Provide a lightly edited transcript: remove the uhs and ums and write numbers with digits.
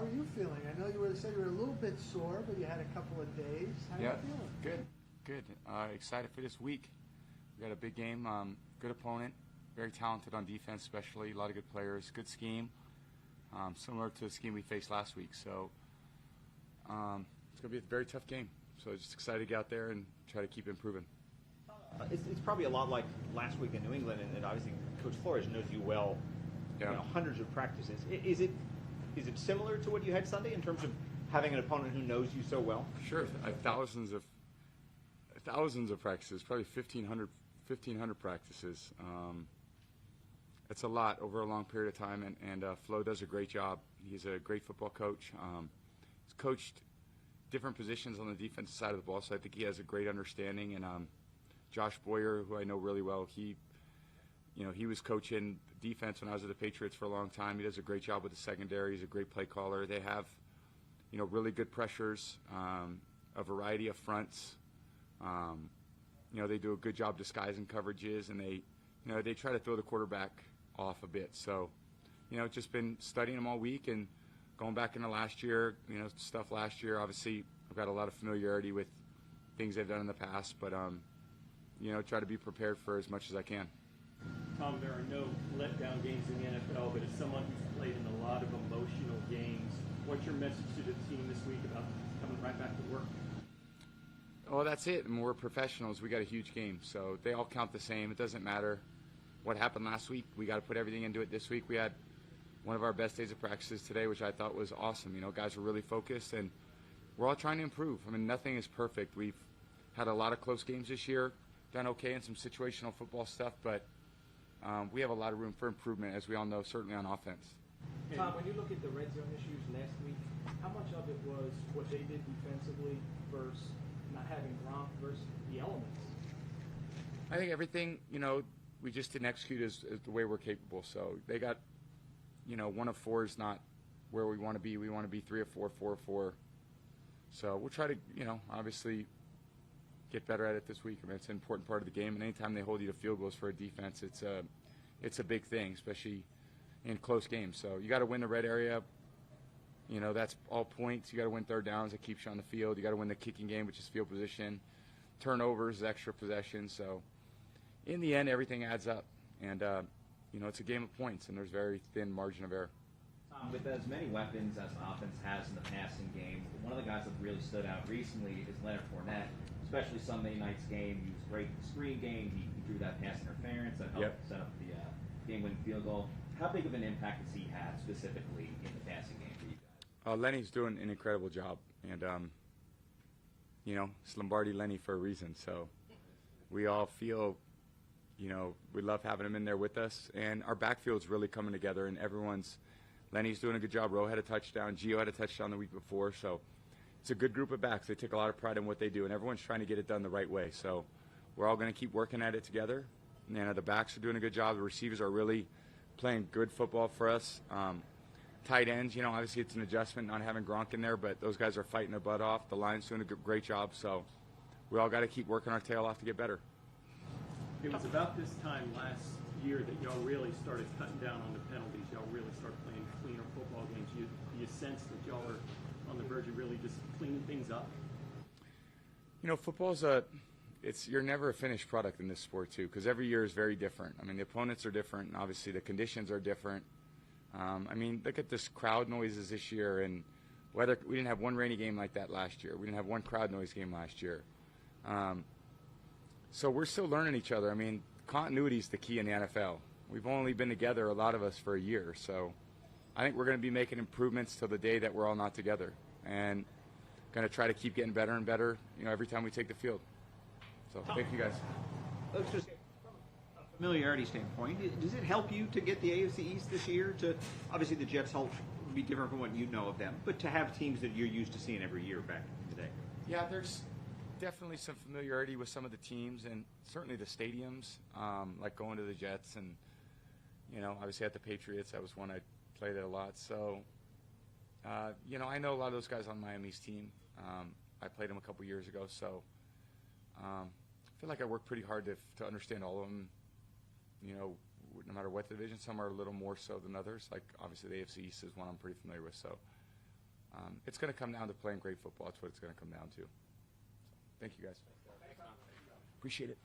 are you feeling? I know said you were a little bit sore, but you had a couple of days. How are you feeling? Good. Excited for this week. We got a big game, good opponent, very talented on defense especially, a lot of good players, good scheme, similar to the scheme we faced last week. So it's going to be a very tough game. So just excited to get out there and try to keep improving. It's probably a lot like last week in New England, and obviously Coach Flores knows you well. Yeah. You know, hundreds of practices. Is it similar to what you had Sunday in terms of having an opponent who knows you so well? Sure. Thousands of practices, probably 1,500 practices. It's a lot over a long period of time, and Flo does a great job. He's a great football coach. He's coached different positions on the defensive side of the ball, so I think he has a great understanding. And Josh Boyer, who I know really well, he was coaching defense when I was at the Patriots for a long time. He does a great job with the secondary. He's a great play caller. They have, really good pressures, a variety of fronts. They do a good job disguising coverages, and they try to throw the quarterback off a bit. So, just been studying them all week and going back into last year, stuff last year. Obviously, I've got a lot of familiarity with things they've done in the past, but, try to be prepared for as much as I can. Tom, there are no letdown games in the NFL, but as someone who's played in a lot of emotional games, what's your message to the team this week about coming right back to work? Well, that's it. And we're professionals. We got a huge game, so they all count the same. It doesn't matter what happened last week. We got to put everything into it this week. We had one of our best days of practices today, which I thought was awesome. Guys were really focused, and we're all trying to improve. I mean, nothing is perfect. We've had a lot of close games this year, done okay in some situational football stuff, but we have a lot of room for improvement, as we all know, certainly on offense. Tom, when you look at the red zone issues last week, how much of it was what they did defensively versus not having Gronk versus the elements? I think everything, we just didn't execute as the way we're capable. So they got, 1 of 4 is not where we want to be. We want to be 3 of 4, 4 of 4. So we'll try to, obviously get better at it this week. I mean, it's an important part of the game, and anytime they hold you to field goals for a defense, it's a big thing, especially in close games. So you got to win the red area. That's all points. You got to win third downs. That keeps you on the field. You got to win the kicking game, which is field position. Turnovers, extra possession. So in the end, everything adds up, and it's a game of points, and there's very thin margin of error. Tom, with as many weapons as the offense has in the passing game, one of the guys that really stood out recently is Leonard Fournette. Especially Sunday night's game, he was great in the screen game. He drew that pass interference that helped set up the game-winning field goal. How big of an impact has he had specifically in the passing game for you guys? Lenny's doing an incredible job, and it's Lombardi Lenny for a reason. So we all feel, we love having him in there with us, and our backfield's really coming together. And Lenny's doing a good job. Rowe had a touchdown. Gio had a touchdown the week before, so. It's a good group of backs. They take a lot of pride in what they do, and everyone's trying to get it done the right way. So we're all going to keep working at it together. And the backs are doing a good job. The receivers are really playing good football for us. Tight ends, obviously it's an adjustment not having Gronk in there, but those guys are fighting their butt off. The line's doing a great job. So we all got to keep working our tail off to get better. It was about this time last year that y'all really started cutting down on the penalties. Y'all really started playing cleaner football games. You sense that y'all are on the verge of really just cleaning things up? Football's you're never a finished product in this sport too, because every year is very different. I mean, the opponents are different, and obviously the conditions are different. Look at this crowd noises this year, and we didn't have one rainy game like that last year. We didn't have one crowd noise game last year. So we're still learning each other. I mean, continuity is the key in the NFL. We've only been together, a lot of us, for a year, so I think we're going to be making improvements till the day that we're all not together, and going to try to keep getting better and better, every time we take the field. So thank you guys. Let's just, from a familiarity standpoint, does it help you to get the AFC East this year? Obviously the Jets help be different from what you know of them, but to have teams that you're used to seeing every year back in the day. Yeah, there's definitely some familiarity with some of the teams, and certainly the stadiums, like going to the Jets, and obviously at the Patriots, that was one I played at a lot. So, I know a lot of those guys on Miami's team. I played them a couple years ago, so I feel like I work pretty hard to understand all of them, no matter what division. Some are a little more so than others. Like, obviously, the AFC East is one I'm pretty familiar with. So it's going to come down to playing great football. That's what it's going to come down to. Thank you, guys. Appreciate it.